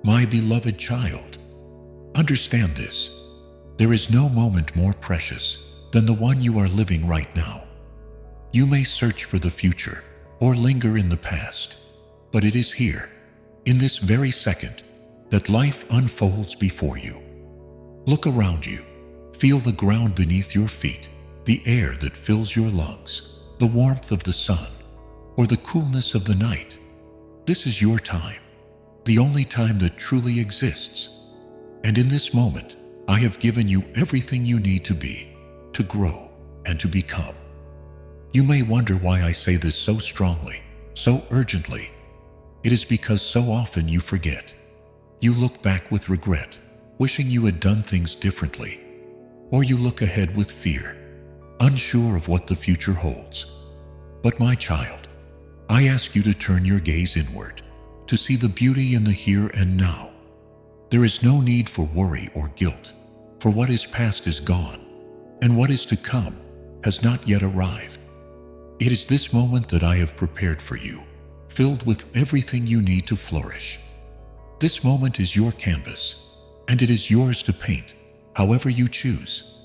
My beloved child, understand this. There is no moment more precious than the one you are living right now. You may search for the future or linger in the past, but it is here, in this very second, that life unfolds before you. Look around you. Feel the ground beneath your feet, the air that fills your lungs, the warmth of the sun, or the coolness of the night. This is your time, the only time that truly exists. And in this moment, I have given you everything you need to be, to grow, and to become. You may wonder why I say this so strongly, so urgently. It is because so often you forget. You look back with regret, wishing you had done things differently. Or you look ahead with fear, unsure of what the future holds. But my child, I ask you to turn your gaze inward, to see the beauty in the here and now. There is no need for worry or guilt, for what is past is gone, and what is to come has not yet arrived. It is this moment that I have prepared for you, filled with everything you need to flourish. This moment is your canvas, and it is yours to paint however you choose.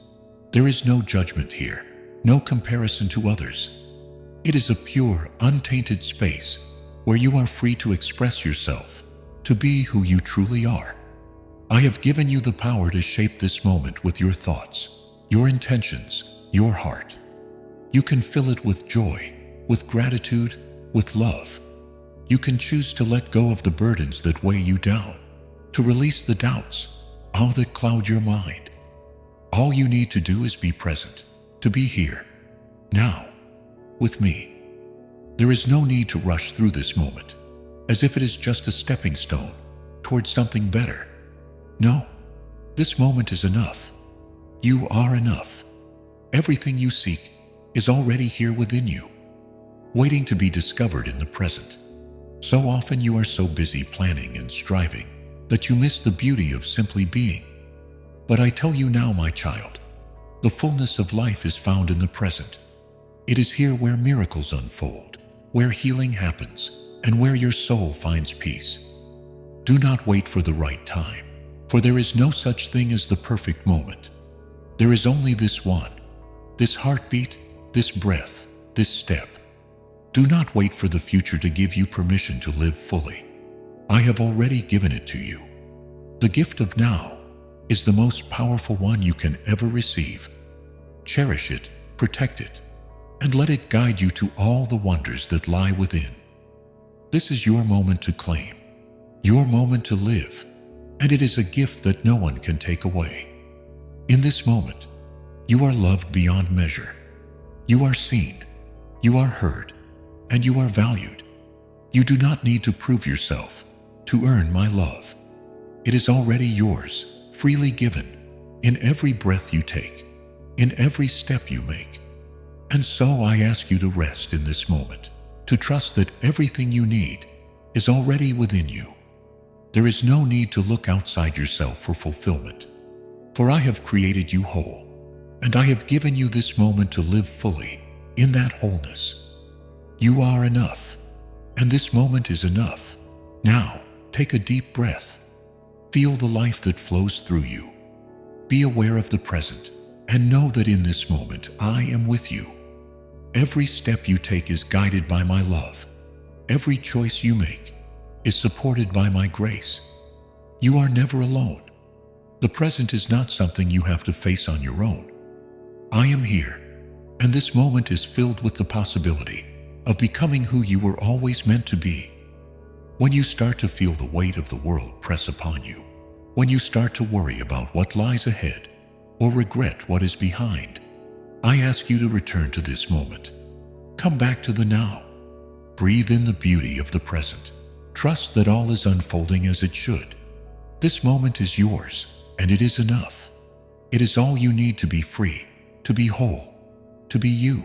There is no judgment here, no comparison to others. It is a pure, untainted space where you are free to express yourself, to be who you truly are. I have given you the power to shape this moment with your thoughts, your intentions, your heart. You can fill it with joy, with gratitude, with love. You can choose to let go of the burdens that weigh you down, to release the doubts, all that cloud your mind. All you need to do is be present, to be here, now, with me. There is no need to rush through this moment, as if it is just a stepping stone towards something better. No, this moment is enough. You are enough. Everything you seek is already here within you, waiting to be discovered in the present. So often you are so busy planning and striving that you miss the beauty of simply being. But I tell you now, my child, the fullness of life is found in the present. It is here where miracles unfold, where healing happens, and where your soul finds peace. Do not wait for the right time, for there is no such thing as the perfect moment. There is only this one, this heartbeat, this breath, this step. Do not wait for the future to give you permission to live fully. I have already given it to you. The gift of now is the most powerful one you can ever receive. Cherish it, protect it, and let it guide you to all the wonders that lie within. This is your moment to claim, your moment to live, and it is a gift that no one can take away. In this moment, you are loved beyond measure. You are seen, you are heard, and you are valued. You do not need to prove yourself to earn my love. It is already yours, freely given, in every breath you take, in every step you make. And so I ask you to rest in this moment, to trust that everything you need is already within you. There is no need to look outside yourself for fulfillment, for I have created you whole, and I have given you this moment to live fully in that wholeness. You are enough, and this moment is enough. Now, take a deep breath. Feel the life that flows through you. Be aware of the present, and know that in this moment I am with you. Every step you take is guided by my love. Every choice you make is supported by my grace. You are never alone. The present is not something you have to face on your own. I am here, and this moment is filled with the possibility of becoming who you were always meant to be. When you start to feel the weight of the world press upon you, when you start to worry about what lies ahead or regret what is behind, I ask you to return to this moment. Come back to the now. Breathe in the beauty of the present. Trust that all is unfolding as it should. This moment is yours, and it is enough. It is all you need to be free, to be whole, to be you.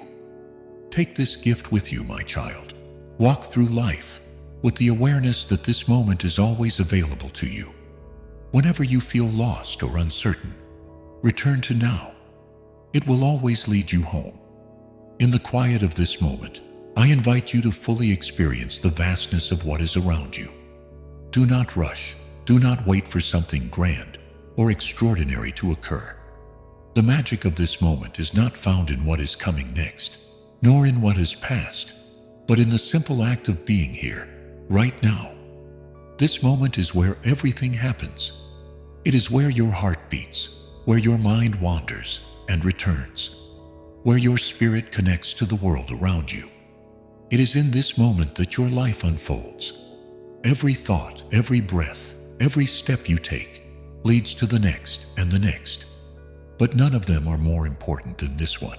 Take this gift with you, my child. Walk through life with the awareness that this moment is always available to you. Whenever you feel lost or uncertain, return to now. It will always lead you home. In the quiet of this moment, I invite you to fully experience the vastness of what is around you. Do not rush. Do not wait for something grand or extraordinary to occur. The magic of this moment is not found in what is coming next, nor in what has passed, but in the simple act of being here, right now. This moment is where everything happens. It is where your heart beats, where your mind wanders and returns, where your spirit connects to the world around you. It is in this moment that your life unfolds. Every thought, every breath, every step you take leads to the next and the next. But none of them are more important than this one.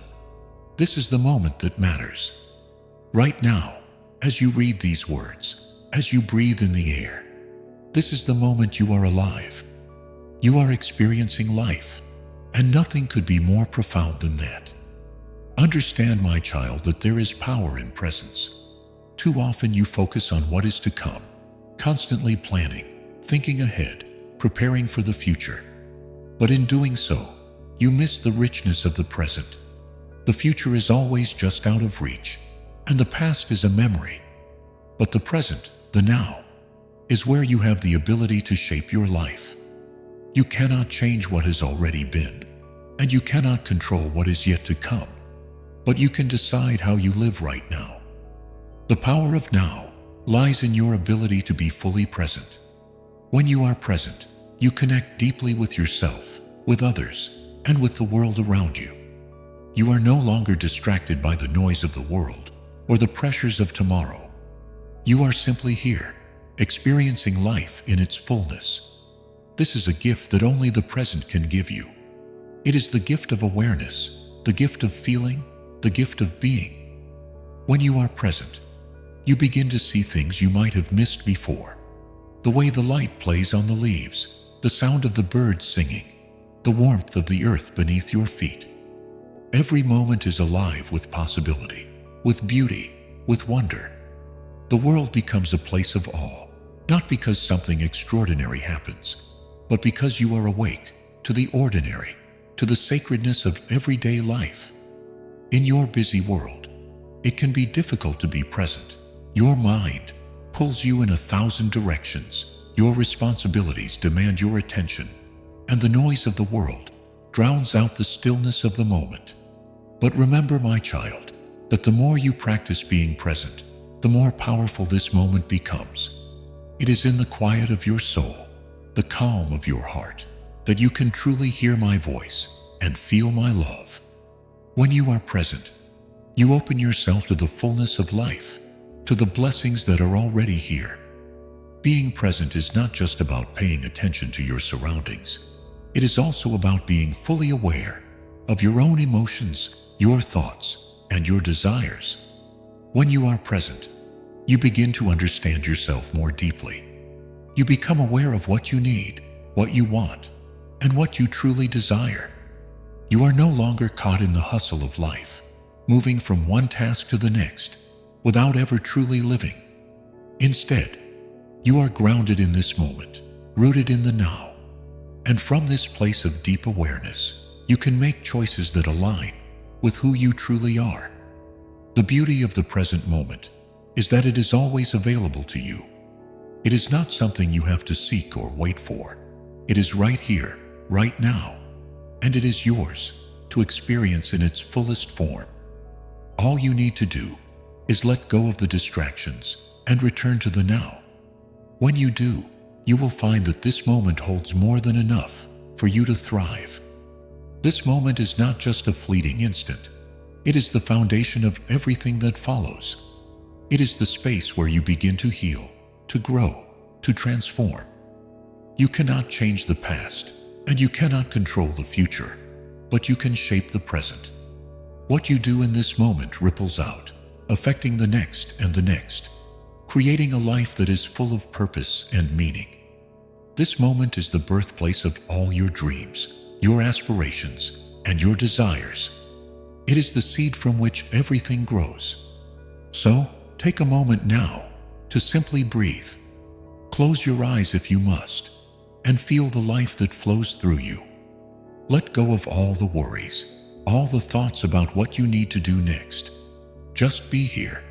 This is the moment that matters. Right now, as you read these words, as you breathe in the air, this is the moment you are alive. You are experiencing life, and nothing could be more profound than that. Understand, my child, that there is power in presence. Too often you focus on what is to come, constantly planning, thinking ahead, preparing for the future. But in doing so, you miss the richness of the present. The future is always just out of reach, and the past is a memory. But the present, the now, is where you have the ability to shape your life. You cannot change what has already been, and you cannot control what is yet to come. But you can decide how you live right now. The power of now lies in your ability to be fully present. When you are present, you connect deeply with yourself, with others, and with the world around you. You are no longer distracted by the noise of the world or the pressures of tomorrow. You are simply here, experiencing life in its fullness. This is a gift that only the present can give you. It is the gift of awareness, the gift of feeling, the gift of being. When you are present, you begin to see things you might have missed before. The way the light plays on the leaves, the sound of the birds singing, the warmth of the earth beneath your feet. Every moment is alive with possibility, with beauty, with wonder. The world becomes a place of awe, not because something extraordinary happens, but because you are awake to the ordinary, to the sacredness of everyday life. In your busy world, it can be difficult to be present. Your mind pulls you in 1,000 directions. Your responsibilities demand your attention, and the noise of the world drowns out the stillness of the moment. But remember, my child, that the more you practice being present, the more powerful this moment becomes. It is in the quiet of your soul, the calm of your heart, that you can truly hear my voice and feel my love. When you are present, you open yourself to the fullness of life, to the blessings that are already here. Being present is not just about paying attention to your surroundings. It is also about being fully aware of your own emotions, your thoughts, and your desires. When you are present, you begin to understand yourself more deeply. You become aware of what you need, what you want, and what you truly desire. You are no longer caught in the hustle of life, moving from one task to the next, without ever truly living. Instead, you are grounded in this moment, rooted in the now. And from this place of deep awareness, you can make choices that align with who you truly are. The beauty of the present moment is that it is always available to you. It is not something you have to seek or wait for. It is right here, right now, and it is yours to experience in its fullest form. All you need to do is let go of the distractions and return to the now. When you do, you will find that this moment holds more than enough for you to thrive. This moment is not just a fleeting instant. It is the foundation of everything that follows. It is the space where you begin to heal, to grow, to transform. You cannot change the past, and you cannot control the future, but you can shape the present. What you do in this moment ripples out, affecting the next and the next, creating a life that is full of purpose and meaning. This moment is the birthplace of all your dreams, your aspirations, and your desires. It is the seed from which everything grows. So, take a moment now to simply breathe. Close your eyes if you must, and feel the life that flows through you. Let go of all the worries, all the thoughts about what you need to do next. Just be here.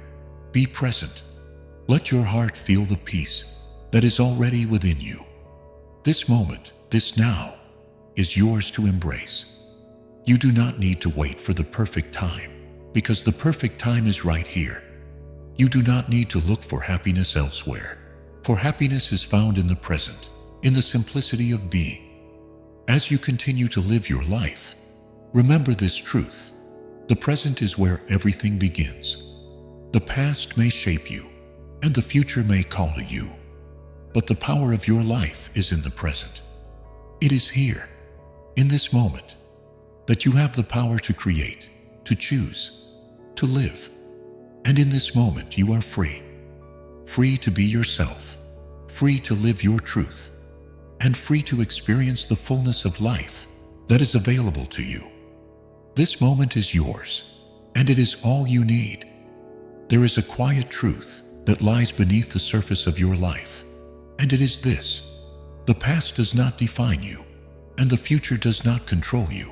Be present. Let your heart feel the peace that is already within you. This moment, this now, is yours to embrace. You do not need to wait for the perfect time, because the perfect time is right here. You do not need to look for happiness elsewhere, for happiness is found in the present, in the simplicity of being. As you continue to live your life, remember this truth. The present is where everything begins. The past may shape you, and the future may call to you, but the power of your life is in the present. It is here, in this moment, that you have the power to create, to choose, to live. And in this moment you are free. Free to be yourself, free to live your truth, and free to experience the fullness of life that is available to you. This moment is yours, and it is all you need. There is a quiet truth that lies beneath the surface of your life, and it is this: the past does not define you, and the future does not control you.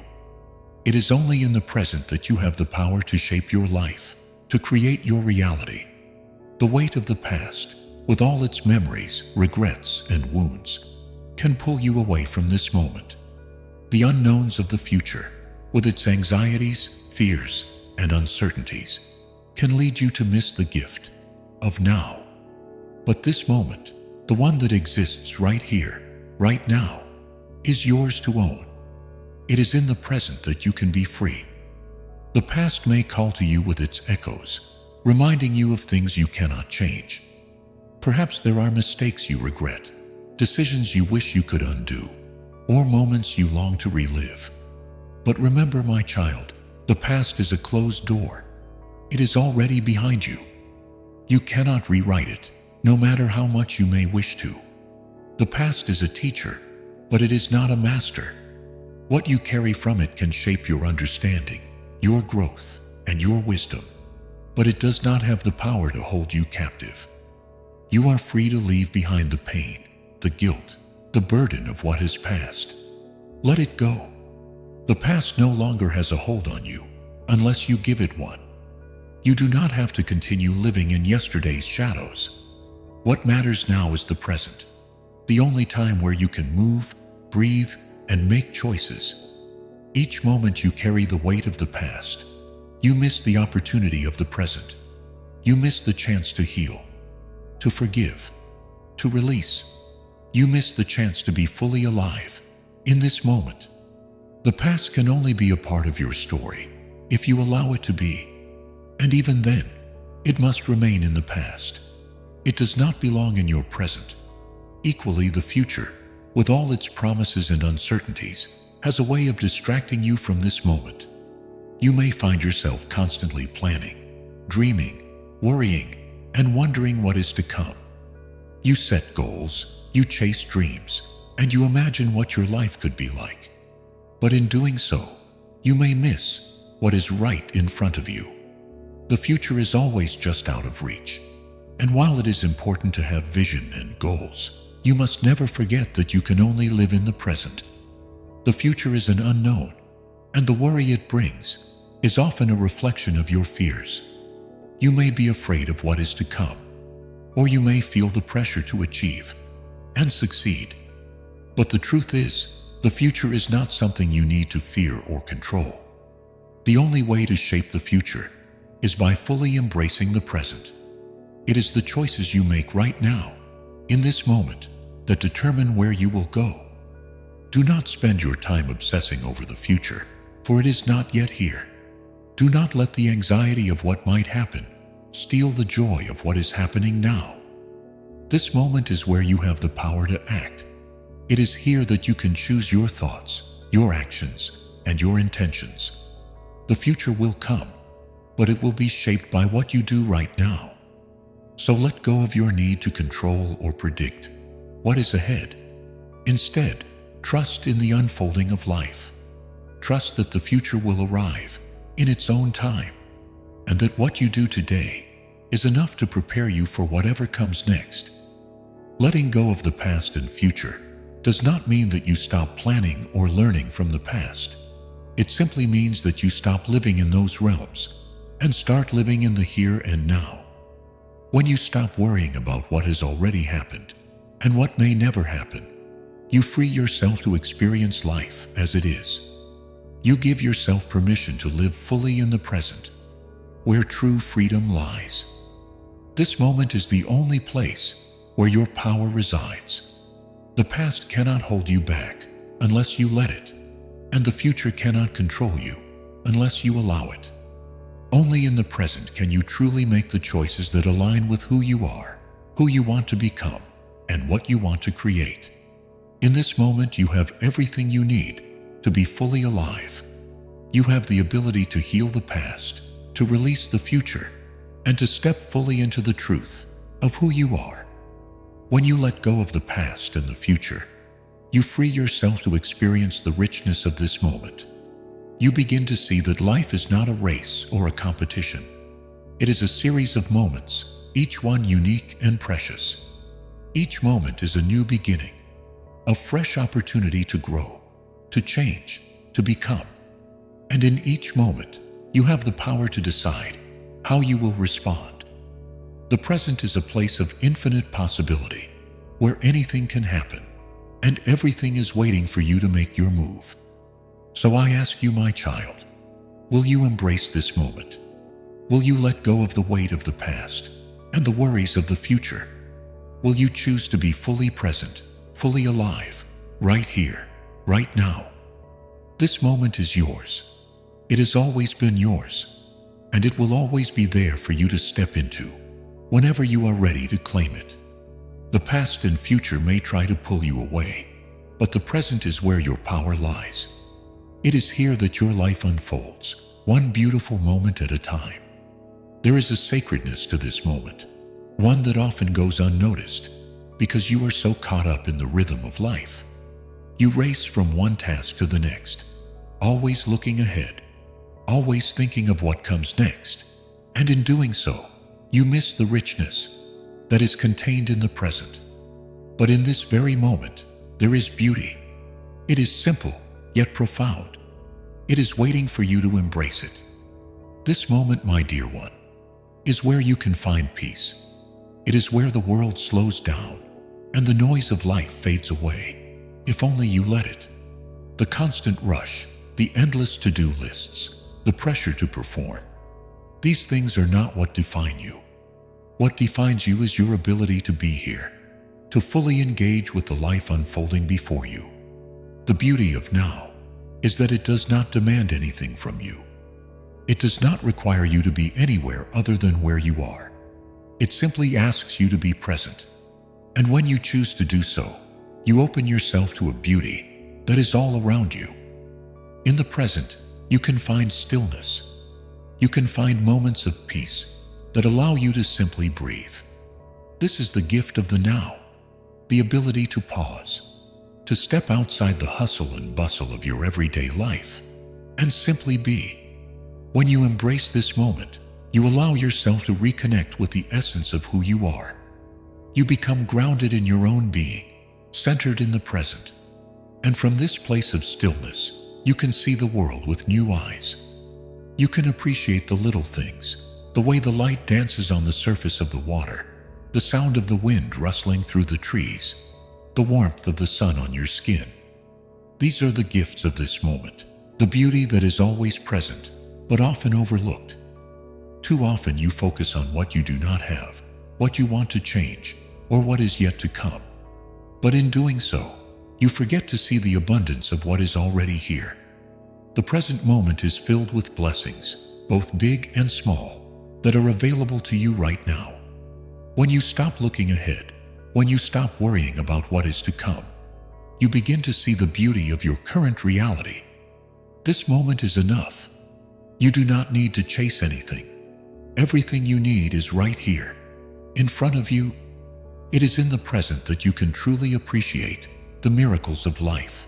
It is only in the present that you have the power to shape your life, to create your reality. The weight of the past, with all its memories, regrets, and wounds, can pull you away from this moment. The unknowns of the future, with its anxieties, fears, and uncertainties, can lead you to miss the gift of now. But this moment, the one that exists right here, right now, is yours to own. It is in the present that you can be free. The past may call to you with its echoes, reminding you of things you cannot change. Perhaps there are mistakes you regret, decisions you wish you could undo, or moments you long to relive. But remember, my child, the past is a closed door. It is already behind you. You cannot rewrite it, no matter how much you may wish to. The past is a teacher, but it is not a master. What you carry from it can shape your understanding, your growth, and your wisdom, but it does not have the power to hold you captive. You are free to leave behind the pain, the guilt, the burden of what has passed. Let it go. The past no longer has a hold on you, unless you give it one. You do not have to continue living in yesterday's shadows. What matters now is the present, the only time where you can move, breathe, and make choices. Each moment you carry the weight of the past, you miss the opportunity of the present. You miss the chance to heal, to forgive, to release. You miss the chance to be fully alive in this moment. The past can only be a part of your story if you allow it to be. And even then, it must remain in the past. It does not belong in your present. Equally, the future, with all its promises and uncertainties, has a way of distracting you from this moment. You may find yourself constantly planning, dreaming, worrying, and wondering what is to come. You set goals, you chase dreams, and you imagine what your life could be like. But in doing so, you may miss what is right in front of you. The future is always just out of reach. And while it is important to have vision and goals, you must never forget that you can only live in the present. The future is an unknown, and the worry it brings is often a reflection of your fears. You may be afraid of what is to come, or you may feel the pressure to achieve and succeed. But the truth is, the future is not something you need to fear or control. The only way to shape the future is by fully embracing the present. It is the choices you make right now, in this moment, that determine where you will go. Do not spend your time obsessing over the future, for it is not yet here. Do not let the anxiety of what might happen steal the joy of what is happening now. This moment is where you have the power to act. It is here that you can choose your thoughts, your actions, and your intentions. The future will come, but it will be shaped by what you do right now. So let go of your need to control or predict what is ahead. Instead, trust in the unfolding of life. Trust that the future will arrive in its own time, and that what you do today is enough to prepare you for whatever comes next. Letting go of the past and future does not mean that you stop planning or learning from the past. It simply means that you stop living in those realms and start living in the here and now. When you stop worrying about what has already happened and what may never happen, You free yourself to experience life as it is. You give yourself permission to live fully in the present, where true freedom lies. This moment is the only place where your power resides. The past cannot hold you back unless you let it, and the future cannot control you unless you allow it. Only in the present can you truly make the choices that align with who you are, who you want to become, and what you want to create. In this moment, you have everything you need to be fully alive. You have the ability to heal the past, to release the future, and to step fully into the truth of who you are. When you let go of the past and the future, you free yourself to experience the richness of this moment. You begin to see that life is not a race or a competition. It is a series of moments, each one unique and precious. Each moment is a new beginning, a fresh opportunity to grow, to change, to become. And in each moment, you have the power to decide how you will respond. The present is a place of infinite possibility, where anything can happen, and everything is waiting for you to make your move. So I ask you, my child, will you embrace this moment? Will you let go of the weight of the past and the worries of the future? Will you choose to be fully present, fully alive, right here, right now? This moment is yours. It has always been yours, and it will always be there for you to step into whenever you are ready to claim it. The past and future may try to pull you away, but the present is where your power lies. It is here that your life unfolds, one beautiful moment at a time. There is a sacredness to this moment, one that often goes unnoticed because you are so caught up in the rhythm of life. You race from one task to the next, always looking ahead, always thinking of what comes next, and in doing so, you miss the richness that is contained in the present. But in this very moment, there is beauty. It is simple, yet profound. It is waiting for you to embrace it. This moment, my dear one, is where you can find peace. It is where the world slows down and the noise of life fades away, if only you let it. The constant rush, the endless to-do lists, the pressure to perform. These things are not what define you. What defines you is your ability to be here, to fully engage with the life unfolding before you. The beauty of now is that it does not demand anything from you. It does not require you to be anywhere other than where you are. It simply asks you to be present. And when you choose to do so, you open yourself to a beauty that is all around you. In the present, you can find stillness. You can find moments of peace that allow you to simply breathe. This is the gift of the now, the ability to pause, to step outside the hustle and bustle of your everyday life, and simply be. When you embrace this moment, you allow yourself to reconnect with the essence of who you are. You become grounded in your own being, centered in the present. And from this place of stillness, you can see the world with new eyes. You can appreciate the little things, the way the light dances on the surface of the water, the sound of the wind rustling through the trees, the warmth of the sun on your skin. These are the gifts of this moment, the beauty that is always present, but often overlooked. Too often you focus on what you do not have, what you want to change, or what is yet to come. But in doing so, you forget to see the abundance of what is already here. The present moment is filled with blessings, both big and small, that are available to you right now. When you stop looking ahead, when you stop worrying about what is to come, you begin to see the beauty of your current reality. This moment is enough. You do not need to chase anything. Everything you need is right here, in front of you. It is in the present that you can truly appreciate the miracles of life.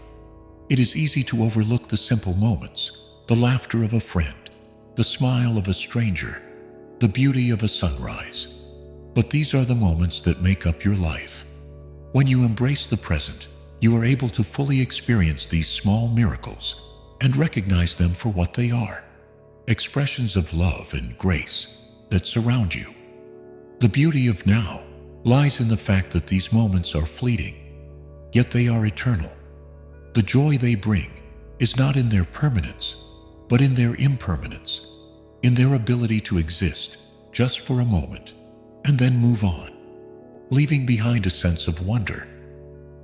It is easy to overlook the simple moments, the laughter of a friend, the smile of a stranger, the beauty of a sunrise. But these are the moments that make up your life. When you embrace the present, you are able to fully experience these small miracles and recognize them for what they are, expressions of love and grace that surround you. The beauty of now lies in the fact that these moments are fleeting. yet they are eternal. The joy they bring is not in their permanence, but in their impermanence, in their ability to exist just for a moment and then move on, leaving behind a sense of wonder.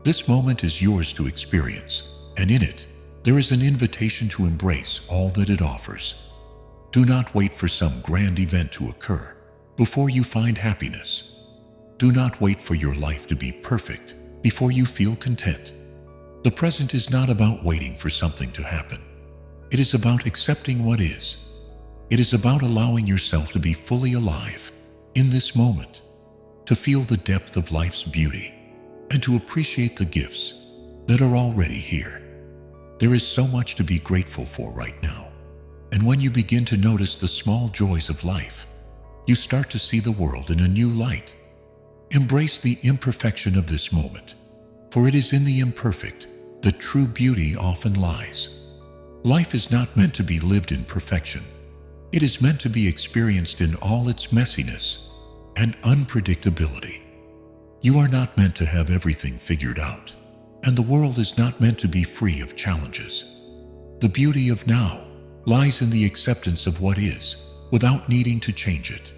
This moment is yours to experience, and in it, there is an invitation to embrace all that it offers. Do not wait for some grand event to occur before you find happiness. Do not wait for your life to be perfect before you feel content. The present is not about waiting for something to happen. It is about accepting what is. It is about allowing yourself to be fully alive in this moment, to feel the depth of life's beauty, and to appreciate the gifts that are already here. There is so much to be grateful for right now. And when you begin to notice the small joys of life, you start to see the world in a new light. Embrace the imperfection of this moment, for it is in the imperfect that true beauty often lies. Life is not meant to be lived in perfection. It is meant to be experienced in all its messiness and unpredictability. You are not meant to have everything figured out, and the world is not meant to be free of challenges. The beauty of now lies in the acceptance of what is, without needing to change it.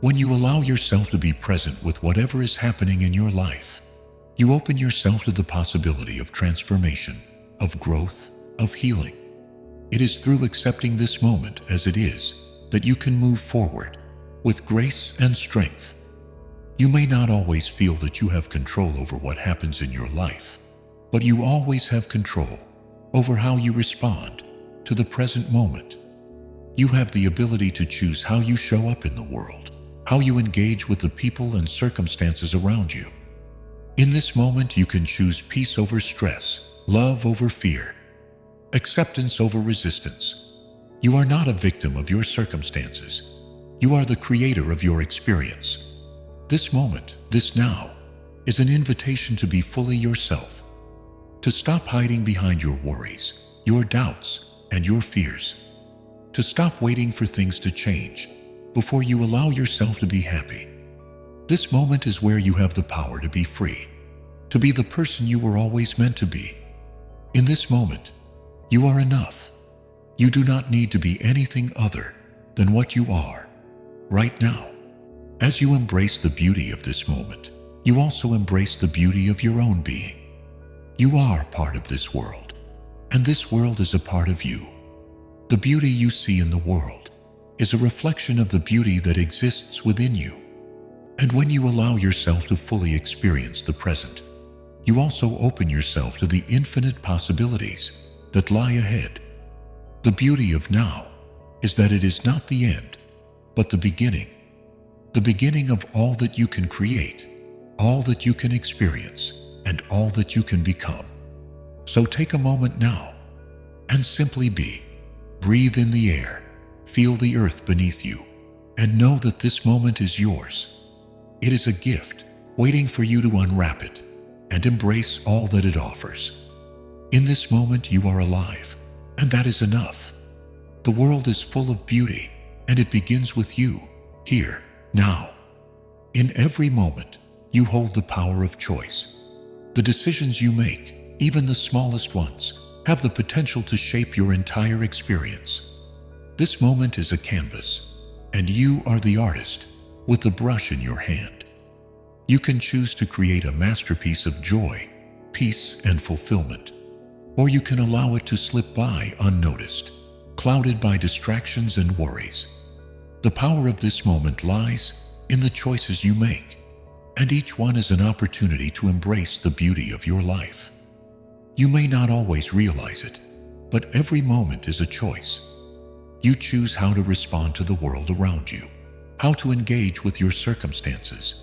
When you allow yourself to be present with whatever is happening in your life, you open yourself to the possibility of transformation, of growth, of healing. It is through accepting this moment as it is that you can move forward with grace and strength. You may not always feel that you have control over what happens in your life, but you always have control over how you respond to the present moment. You have the ability to choose how you show up in the world, how you engage with the people and circumstances around you. In this moment, you can choose peace over stress, love over fear, acceptance over resistance. You are not a victim of your circumstances. You are the creator of your experience. This moment, this now, is an invitation to be fully yourself, to stop hiding behind your worries, your doubts, and your fears, to stop waiting for things to change before you allow yourself to be happy. This moment is where you have the power to be free, to be the person you were always meant to be. In this moment, you are enough. You do not need to be anything other than what you are right now. As you embrace the beauty of this moment, you also embrace the beauty of your own being. You are part of this world, and this world is a part of you. The beauty you see in the world is a reflection of the beauty that exists within you. And when you allow yourself to fully experience the present, you also open yourself to the infinite possibilities that lie ahead. The beauty of now is that it is not the end, but the beginning of all that you can create, all that you can experience, and all that you can become. So take a moment now and simply be. Breathe in the air, feel the earth beneath you, and know that this moment is yours. It is a gift waiting for you to unwrap it and embrace all that it offers. In this moment, you are alive, and that is enough. The world is full of beauty, and it begins with you, here, now. In every moment, you hold the power of choice. The decisions you make, even the smallest ones, have the potential to shape your entire experience. This moment is a canvas, and you are the artist with the brush in your hand. You can choose to create a masterpiece of joy, peace, and fulfillment, or you can allow it to slip by unnoticed, clouded by distractions and worries. The power of this moment lies in the choices you make, and each one is an opportunity to embrace the beauty of your life. You may not always realize it, but every moment is a choice. You choose how to respond to the world around you, how to engage with your circumstances,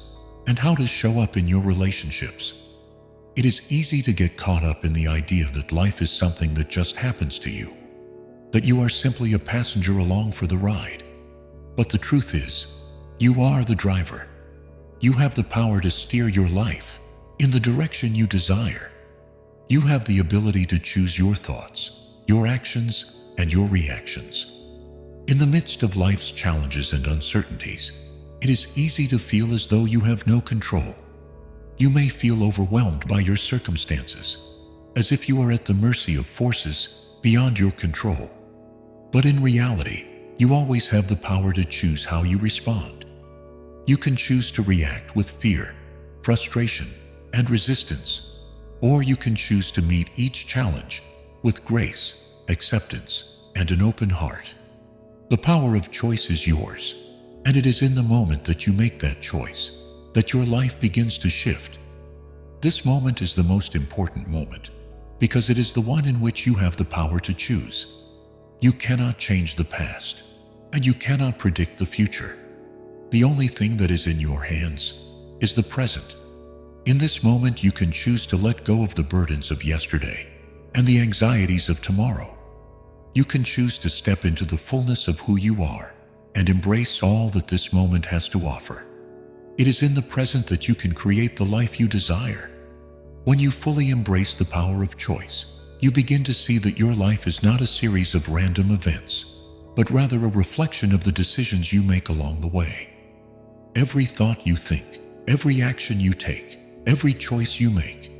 and how to show up in your relationships. It is easy to get caught up in the idea that life is something that just happens to you, that you are simply a passenger along for the ride. But the truth is, you are the driver. You have the power to steer your life in the direction you desire. You have the ability to choose your thoughts, your actions, and your reactions. In the midst of life's challenges and uncertainties, it is easy to feel as though you have no control. You may feel overwhelmed by your circumstances, as if you are at the mercy of forces beyond your control. But in reality, you always have the power to choose how you respond. You can choose to react with fear, frustration, and resistance, or you can choose to meet each challenge with grace, acceptance, and an open heart. The power of choice is yours, and it is in the moment that you make that choice that your life begins to shift. This moment is the most important moment because it is the one in which you have the power to choose. You cannot change the past, and you cannot predict the future. The only thing that is in your hands is the present. In this moment, you can choose to let go of the burdens of yesterday and the anxieties of tomorrow. You can choose to step into the fullness of who you are and embrace all that this moment has to offer. It is in the present that you can create the life you desire. When you fully embrace the power of choice, you begin to see that your life is not a series of random events, but rather a reflection of the decisions you make along the way. Every thought you think, every action you take, every choice you make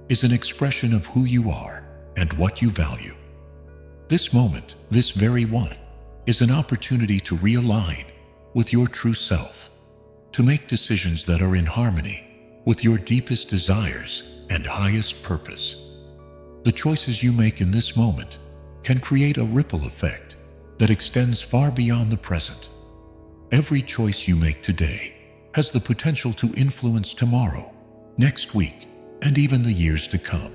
is an expression of who you are and what you value. This moment, this very one, is an opportunity to realign with your true self, to make decisions that are in harmony with your deepest desires and highest purpose. The choices you make in this moment can create a ripple effect that extends far beyond the present. Every choice you make today has the potential to influence tomorrow, next week, and even the years to come.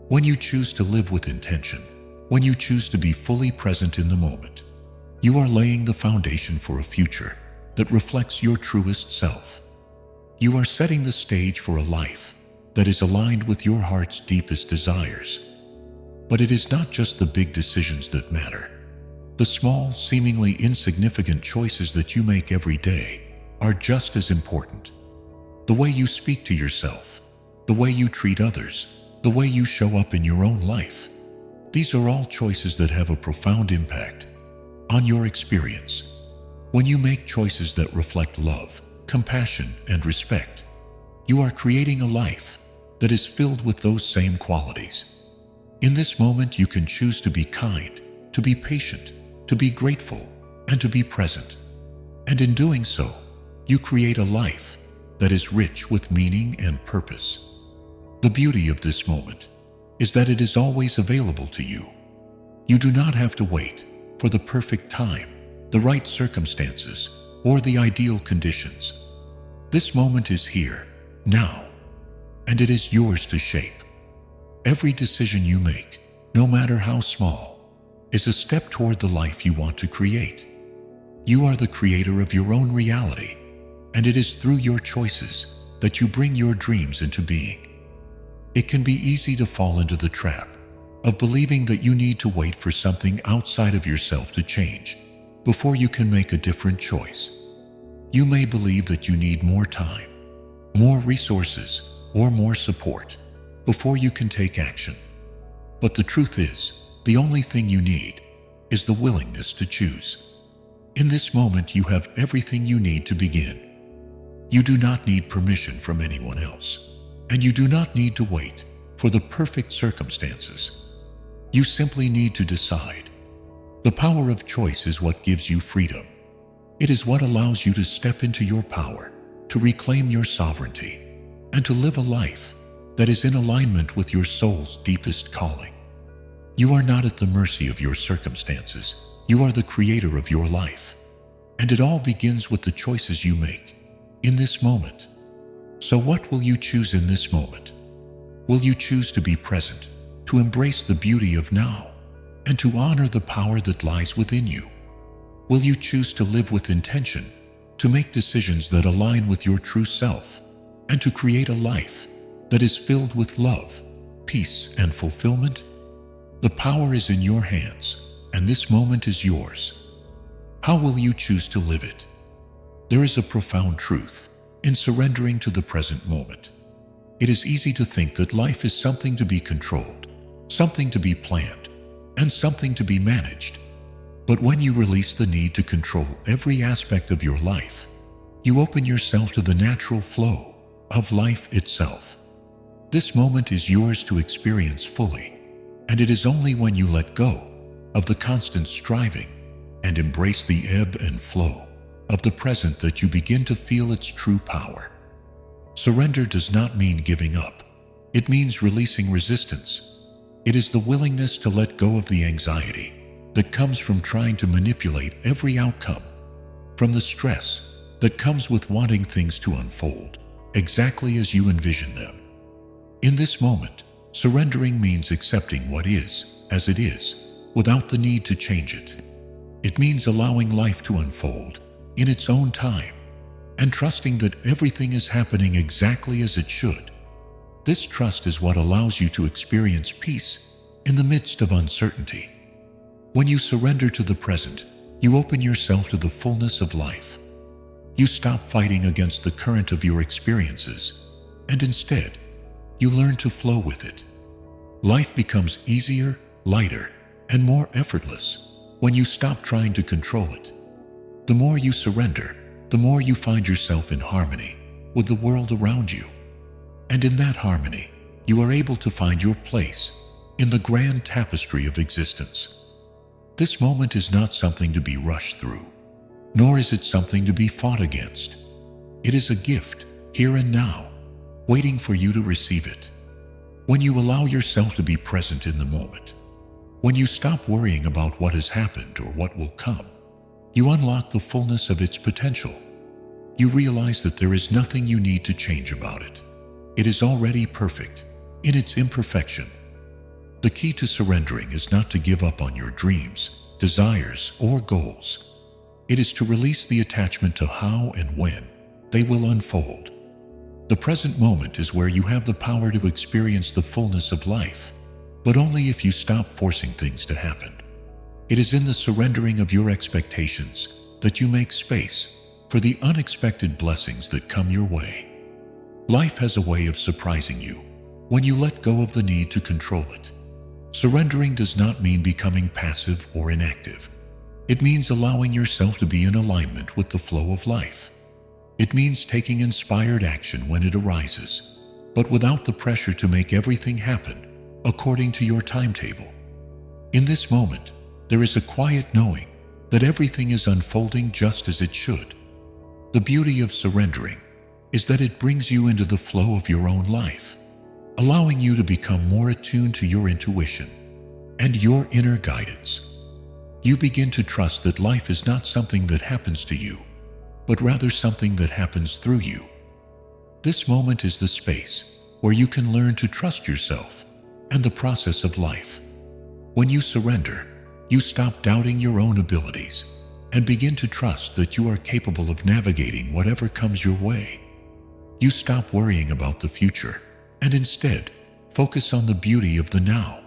When you choose to live with intention, when you choose to be fully present in the moment, you are laying the foundation for a future that reflects your truest self. You are setting the stage for a life that is aligned with your heart's deepest desires. But it is not just the big decisions that matter. The small, seemingly insignificant choices that you make every day are just as important. The way you speak to yourself, the way you treat others, the way you show up in your own life. These are all choices that have a profound impact on your experience. When you make choices that reflect love, compassion, and respect, you are creating a life that is filled with those same qualities. In this moment, you can choose to be kind, to be patient, to be grateful, and to be present. And in doing so, you create a life that is rich with meaning and purpose. The beauty of this moment is that it is always available to you. You do not have to wait for the perfect time, the right circumstances, or the ideal conditions. This moment is here, now, and it is yours to shape. Every decision you make, no matter how small, is a step toward the life you want to create. You are the creator of your own reality, and it is through your choices that you bring your dreams into being. It can be easy to fall into the trap of believing that you need to wait for something outside of yourself to change before you can make a different choice. You may believe that you need more time, more resources, or more support before you can take action. But the truth is, the only thing you need is the willingness to choose. In this moment, you have everything you need to begin. You do not need permission from anyone else, and you do not need to wait for the perfect circumstances. You simply need to decide. The power of choice is what gives you freedom. It is what allows you to step into your power, to reclaim your sovereignty, and to live a life that is in alignment with your soul's deepest calling. You are not at the mercy of your circumstances. You are the creator of your life. And it all begins with the choices you make in this moment. So what will you choose in this moment? Will you choose to be present, to embrace the beauty of now, and to honor the power that lies within you? Will you choose to live with intention, to make decisions that align with your true self, and to create a life that is filled with love, peace, and fulfillment? The power is in your hands, and this moment is yours. How will you choose to live it? There is a profound truth in surrendering to the present moment. It is easy to think that life is something to be controlled, something to be planned, and something to be managed. But when you release the need to control every aspect of your life, you open yourself to the natural flow of life itself. This moment is yours to experience fully, and it is only when you let go of the constant striving and embrace the ebb and flow of the present that you begin to feel its true power. Surrender does not mean giving up. It means releasing resistance. It is the willingness to let go of the anxiety that comes from trying to manipulate every outcome, from the stress that comes with wanting things to unfold exactly as you envision them. In this moment, surrendering means accepting what is as it is without the need to change it. It means allowing life to unfold in its own time and trusting that everything is happening exactly as it should. This trust is what allows you to experience peace in the midst of uncertainty. When you surrender to the present, you open yourself to the fullness of life. You stop fighting against the current of your experiences, and instead, you learn to flow with it. Life becomes easier, lighter, and more effortless when you stop trying to control it. The more you surrender, the more you find yourself in harmony with the world around you. And in that harmony, you are able to find your place in the grand tapestry of existence. This moment is not something to be rushed through, nor is it something to be fought against. It is a gift, here and now, waiting for you to receive it. When you allow yourself to be present in the moment, when you stop worrying about what has happened or what will come, you unlock the fullness of its potential. You realize that there is nothing you need to change about it. It is already perfect in its imperfection. The key to surrendering is not to give up on your dreams, desires, or goals. It is to release the attachment to how and when they will unfold. The present moment is where you have the power to experience the fullness of life, but only if you stop forcing things to happen. It is in the surrendering of your expectations that you make space for the unexpected blessings that come your way. Life has a way of surprising you when you let go of the need to control it. Surrendering does not mean becoming passive or inactive. It means allowing yourself to be in alignment with the flow of life. It means taking inspired action when it arises, but without the pressure to make everything happen according to your timetable. In this moment, there is a quiet knowing that everything is unfolding just as it should. The beauty of surrendering is that it brings you into the flow of your own life, allowing you to become more attuned to your intuition and your inner guidance. You begin to trust that life is not something that happens to you, but rather something that happens through you. This moment is the space where you can learn to trust yourself and the process of life. When you surrender, you stop doubting your own abilities and begin to trust that you are capable of navigating whatever comes your way. You stop worrying about the future and instead focus on the beauty of the now.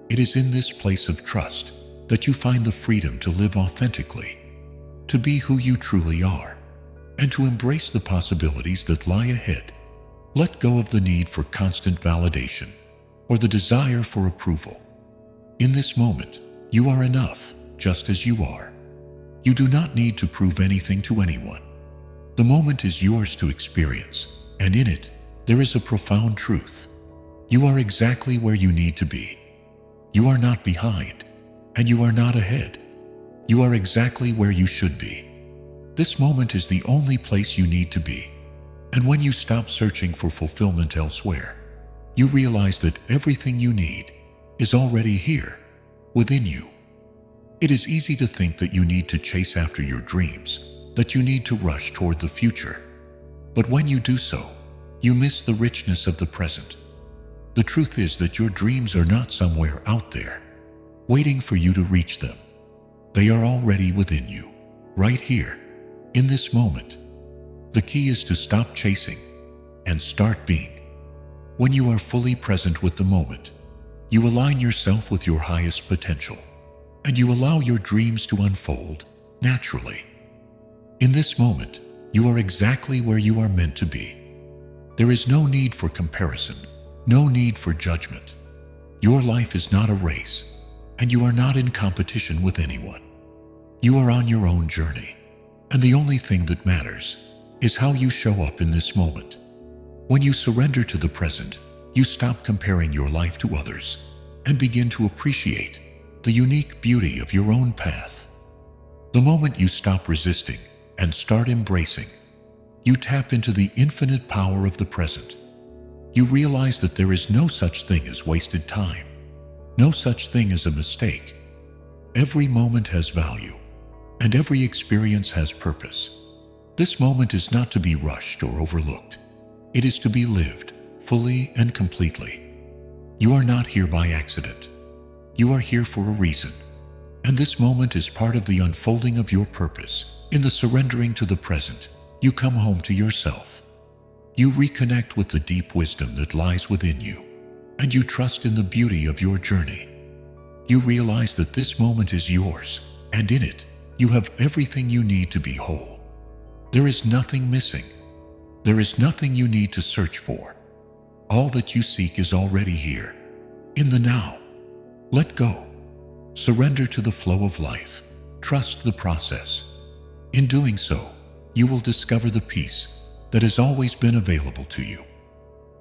It is in this place of trust that you find the freedom to live authentically, to be who you truly are, and to embrace the possibilities that lie ahead. Let go of the need for constant validation or the desire for approval. In this moment, you are enough just as you are. You do not need to prove anything to anyone. The moment is yours to experience, and in it, there is a profound truth. You are exactly where you need to be. You are not behind, and you are not ahead. You are exactly where you should be. This moment is the only place you need to be. And when you stop searching for fulfillment elsewhere, you realize that everything you need is already here, within you. It is easy to think that you need to chase after your dreams, that you need to rush toward the future. But when you do so, you miss the richness of the present. The truth is that your dreams are not somewhere out there, waiting for you to reach them. They are already within you, right here, in this moment. The key is to stop chasing and start being. When you are fully present with the moment, you align yourself with your highest potential, and you allow your dreams to unfold naturally. In this moment, you are exactly where you are meant to be. There is no need for comparison, no need for judgment. Your life is not a race, and you are not in competition with anyone. You are on your own journey, and the only thing that matters is how you show up in this moment. When you surrender to the present, you stop comparing your life to others and begin to appreciate the unique beauty of your own path. The moment you stop resisting and start embracing, you tap into the infinite power of the present. You realize that there is no such thing as wasted time, no such thing as a mistake. Every moment has value, and every experience has purpose. This moment is not to be rushed or overlooked. It is to be lived fully and completely. You are not here by accident. You are here for a reason. And this moment is part of the unfolding of your purpose. In the surrendering to the present, you come home to yourself. You reconnect with the deep wisdom that lies within you, and you trust in the beauty of your journey. You realize that this moment is yours, and in it, you have everything you need to be whole. There is nothing missing. There is nothing you need to search for. All that you seek is already here, in the now. Let go. Surrender to the flow of life. Trust the process. In doing so, you will discover the peace that has always been available to you.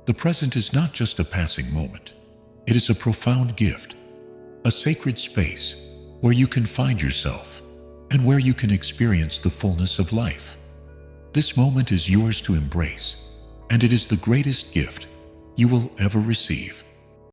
The present is not just a passing moment. It is a profound gift, a sacred space where you can find yourself and where you can experience the fullness of life. This moment is yours to embrace, and it is the greatest gift you will ever receive.